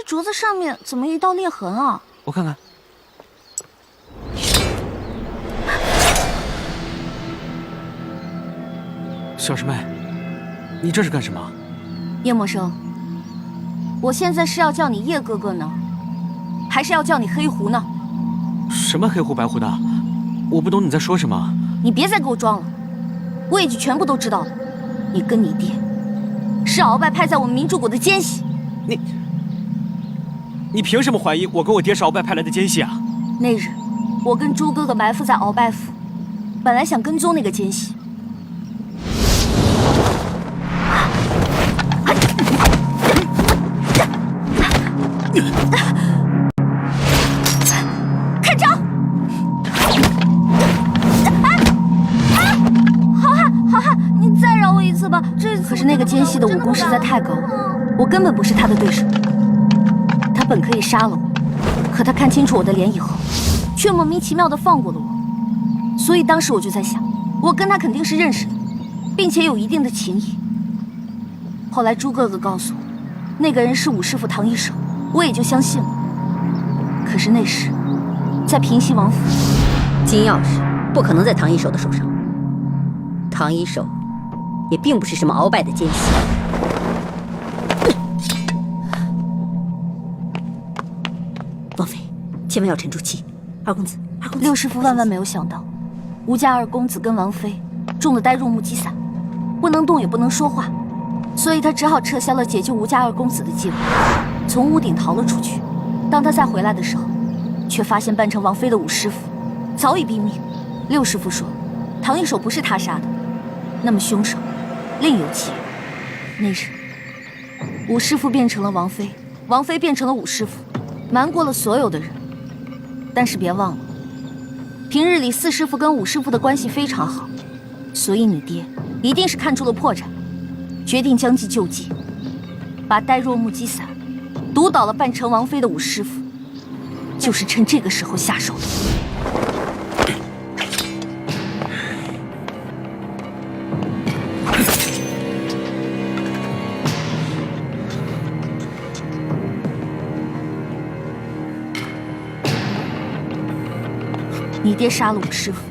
镯子上面怎么一道裂痕啊？我看看。小师妹，你这是干什么？叶默生，我现在是要叫你叶哥哥呢，还是要叫你黑狐呢？什么黑狐白狐的？我不懂你在说什么。你别再给我装了，我已经全部都知道了。你跟你爹是鳌拜派在我们明珠谷的奸细。你凭什么怀疑我跟我爹是鳌拜派来的奸细啊？那日，我跟朱哥哥埋伏在鳌拜府，本来想跟踪那个奸细。看招！好汉，你再饶我一次吧。可是那个奸细的武功实在太高了，我根本不是他的对手。他本可以杀了我，可他看清楚我的脸以后，却莫名其妙地放过了我。所以当时我就在想，我跟他肯定是认识的，并且有一定的情谊。后来朱哥哥告诉我，那个人是武师傅唐一手，我也就相信了。可是那时，在平西王府，金钥匙不可能在唐一手的手上。唐一手也并不是什么鳌拜的奸细。王妃，千万要沉住气。二公子，六师傅万万没有想到，吴家二公子跟王妃中了呆若木鸡散，不能动也不能说话，所以他只好撤销了解救吴家二公子的计划，从屋顶逃了出去。当他再回来的时候，却发现扮成王妃的武师傅早已毙命。六师傅说，唐一手不是他杀的，那么凶手另有其人。那日，武师傅变成了王妃，王妃变成了武师傅，瞒过了所有的人。但是别忘了，平日里四师傅跟武师傅的关系非常好，所以你爹一定是看出了破绽，决定将计就计，把呆若木鸡散毒倒了扮成王妃的武师傅，就是趁这个时候下手的。你爹杀了武师傅，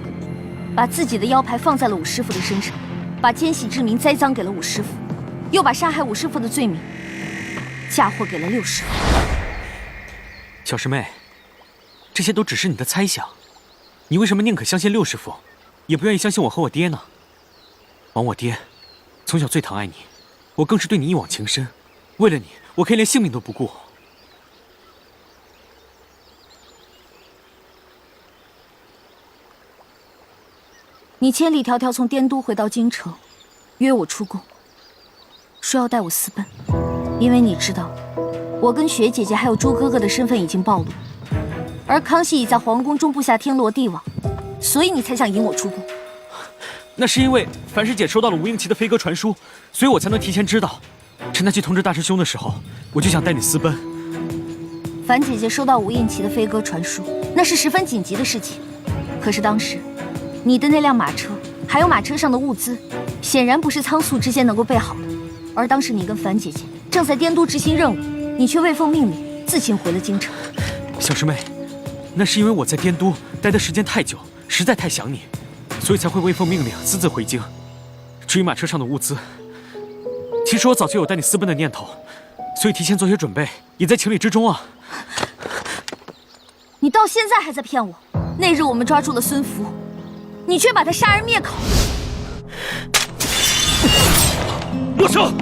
把自己的腰牌放在了武师傅的身上，把奸细之名栽赃给了武师傅，又把杀害武师傅的罪名嫁祸给了六师傅。小师妹，这些都只是你的猜想，你为什么宁可相信六师傅，也不愿意相信我和我爹呢？枉我爹从小最疼爱你，我更是对你一往情深，为了你，我可以连性命都不顾。你千里迢迢从滇都回到京城，约我出宫，说要带我私奔，因为你知道，我跟雪姐姐还有朱哥哥的身份已经暴露，而康熙已在皇宫中布下天罗地网，所以你才想引我出宫。那是因为樊师姐收到了吴应奇的飞鸽传书，所以我才能提前知道。趁他去通知大师兄的时候，我就想带你私奔。樊姐姐收到吴应奇的飞鸽传书，那是十分紧急的事情。可是当时，你的那辆马车，还有马车上的物资，显然不是仓促之间能够备好的。而当时你跟樊姐姐正在滇都执行任务，你却未奉命令，自行回了京城。小师妹，那是因为我在滇都待的时间太久，实在太想你，所以才会未奉命令私自回京。至于马车上的物资，其实我早就有带你私奔的念头，所以提前做些准备也在情理之中啊。你到现在还在骗我。那日我们抓住了孙福，你却把他杀人灭口。落手！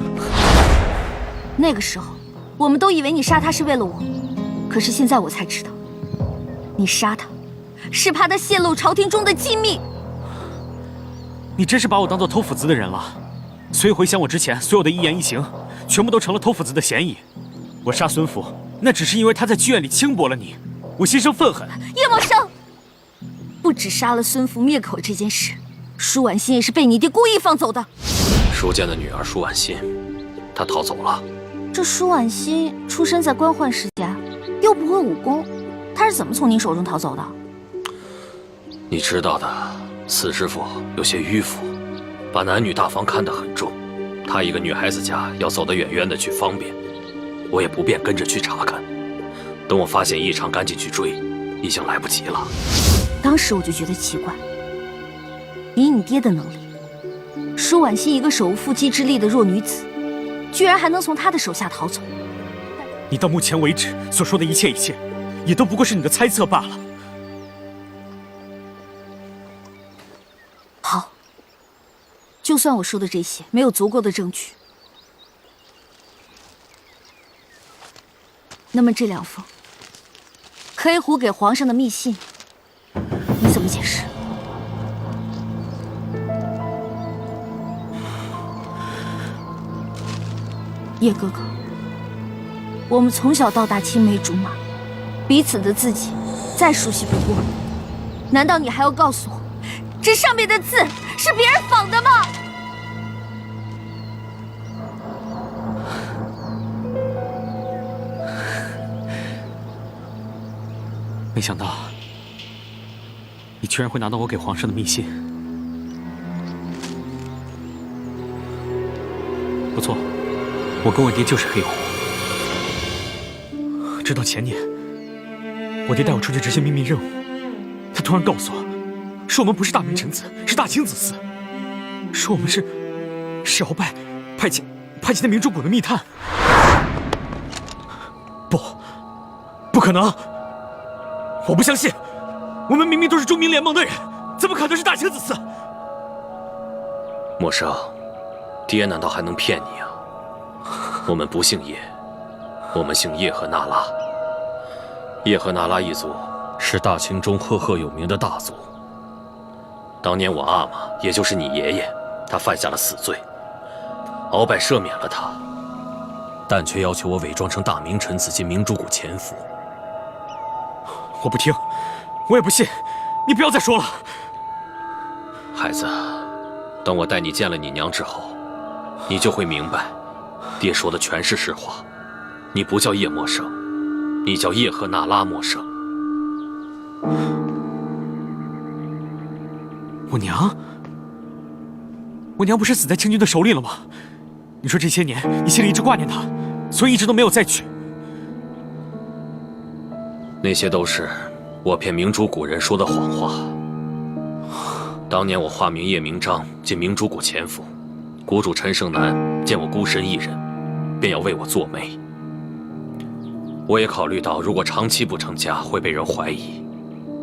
那个时候，我们都以为你杀他是为了我，可是现在我才知道，你杀他，是怕他泄露朝廷中的机密。你真是把我当做偷斧子的人了。所以回想我之前所有的一言一行，全部都成了偷斧子的嫌疑。我杀孙福，那只是因为他在剧院里轻薄了你，我心生愤恨。叶默生，不止杀了孙福灭口这件事，舒婉心也是被你爹故意放走的。舒剑的女儿舒婉心，她逃走了。这舒婉心出身在官宦世家，又不会武功，她是怎么从您手中逃走的？你知道的，四师傅有些迂腐，把男女大防看得很重。她一个女孩子家，要走得远远的去方便，我也不便跟着去查看。等我发现异常，赶紧去追，已经来不及了。当时我就觉得奇怪，以你爹的能力，舒婉心一个手无缚鸡之力的弱女子，居然还能从他的手下逃走。你到目前为止所说的一切，也都不过是你的猜测罢了。好，就算我说的这些没有足够的证据，那么这2封黑狐给皇上的密信，你怎么解释？叶哥哥，我们从小到大青梅竹马，彼此的字迹再熟悉不过，难道你还要告诉我，这上面的字是别人仿的吗？没想到，你居然会拿到我给皇上的密信。不错，我跟我爹就是黑狐。直到前年，我爹带我出去执行秘密任务，他突然告诉我，说我们不是大明臣子，是大清子嗣，说我们是鳌拜派遣的明珠谷的密探。不可能！我不相信，我们明明都是中明联盟的人，怎么可能是大清子嗣？默生，爹难道还能骗你啊？我们不姓叶，我们姓叶赫那拉。叶赫那拉一族是大清中赫赫有名的大族。当年我阿玛，也就是你爷爷，他犯下了死罪，鳌拜赦免了他，但却要求我伪装成大明臣子进明珠谷潜伏。我不听，我也不信，你不要再说了。孩子，等我带你见了你娘之后，你就会明白，爹说的全是实话。你不叫叶默生，你叫叶赫那拉默生。我娘不是死在清军的手里了吗？你说这些年你心里一直挂念她，所以一直都没有再娶。那些都是我骗明珠谷人说的谎话。当年我化名叶明章进明珠谷潜伏，谷主陈胜男见我孤身一人，便要为我做媒。我也考虑到如果长期不成家会被人怀疑，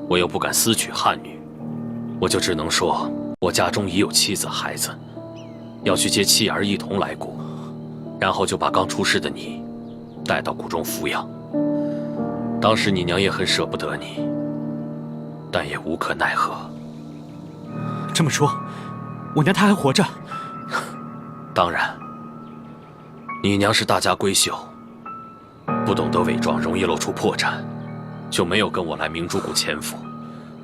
我又不敢私娶汉女，我就只能说我家中已有妻子孩子，要去接妻儿一同来谷，然后就把刚出世的你带到谷中抚养。当时你娘也很舍不得你，但也无可奈何。这么说，我娘她还活着？当然，你娘是大家闺秀，不懂得伪装，容易露出破绽，就没有跟我来明珠谷潜伏，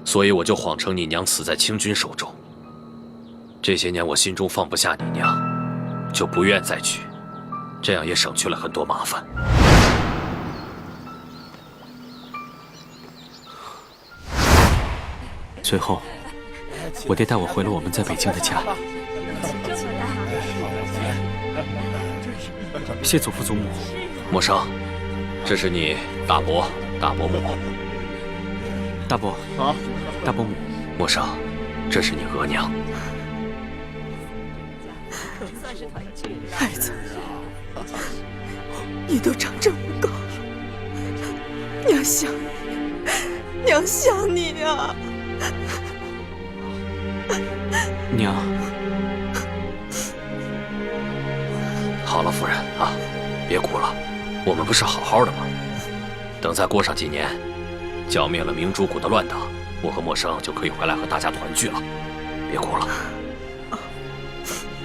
所以我就谎称你娘死在清军手中。这些年我心中放不下你娘，就不愿再娶，这样也省去了很多麻烦。随后，我爹带我回了我们在北京的家。谢祖父祖母。默生，这是你大伯、大伯母。大伯啊，大伯母。默生，这是你额娘。孩子，你都长这么高了，娘想你，娘想你呀。娘，好了，夫人啊，别哭了，我们不是好好的吗？等再过上几年，剿灭了明珠谷的乱党，我和默生就可以回来和大家团聚了。别哭了，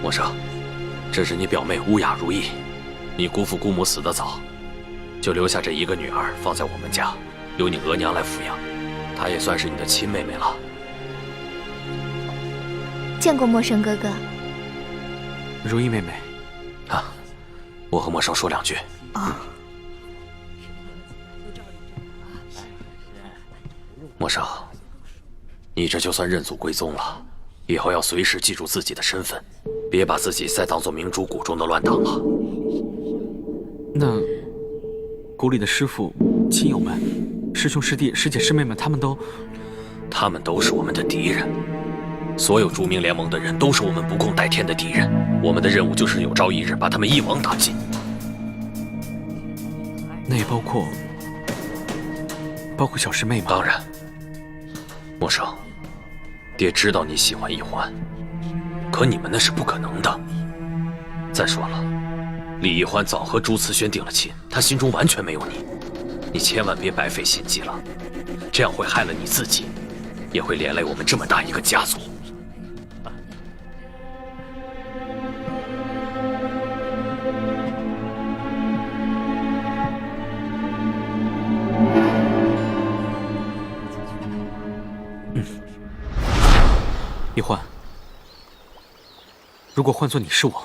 默生，这是你表妹乌雅如意，你姑父姑母死得早，就留下这一个女儿放在我们家，由你额娘来抚养，她也算是你的亲妹妹了。见过默生哥哥。如意妹妹，啊，我和默生说两句。啊，默生，你这就算认祖归宗了，以后要随时记住自己的身份，别把自己再当做明珠谷中的乱党了。那谷里的师傅、亲友们、师兄师弟、师姐师妹们，他们都是我们的敌人。所有著名联盟的人都是我们不共戴天的敌人。我们的任务就是有朝一日把他们一网打尽。那也包括小师妹吗？当然，默生，爹知道你喜欢一欢，可你们那是不可能的。再说了，李一欢早和朱慈轩定了亲，他心中完全没有你。你千万别白费心机了，这样会害了你自己，也会连累我们这么大一个家族。一欢，如果换做你是我，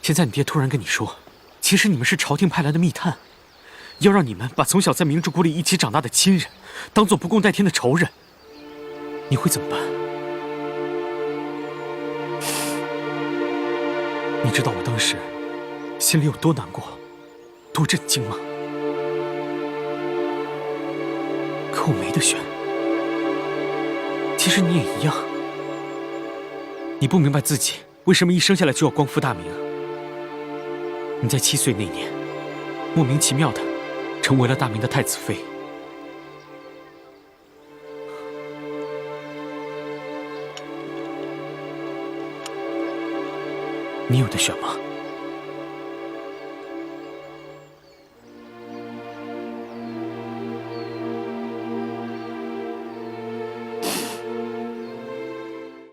现在你爹突然跟你说，其实你们是朝廷派来的密探，要让你们把从小在明珠谷里一起长大的亲人，当做不共戴天的仇人，你会怎么办？你知道我当时心里有多难过，多震惊吗？可我没得选。其实你也一样，你不明白自己为什么一生下来就要光复大明。你在7岁那年，莫名其妙的成为了大明的太子妃。你有得选吗？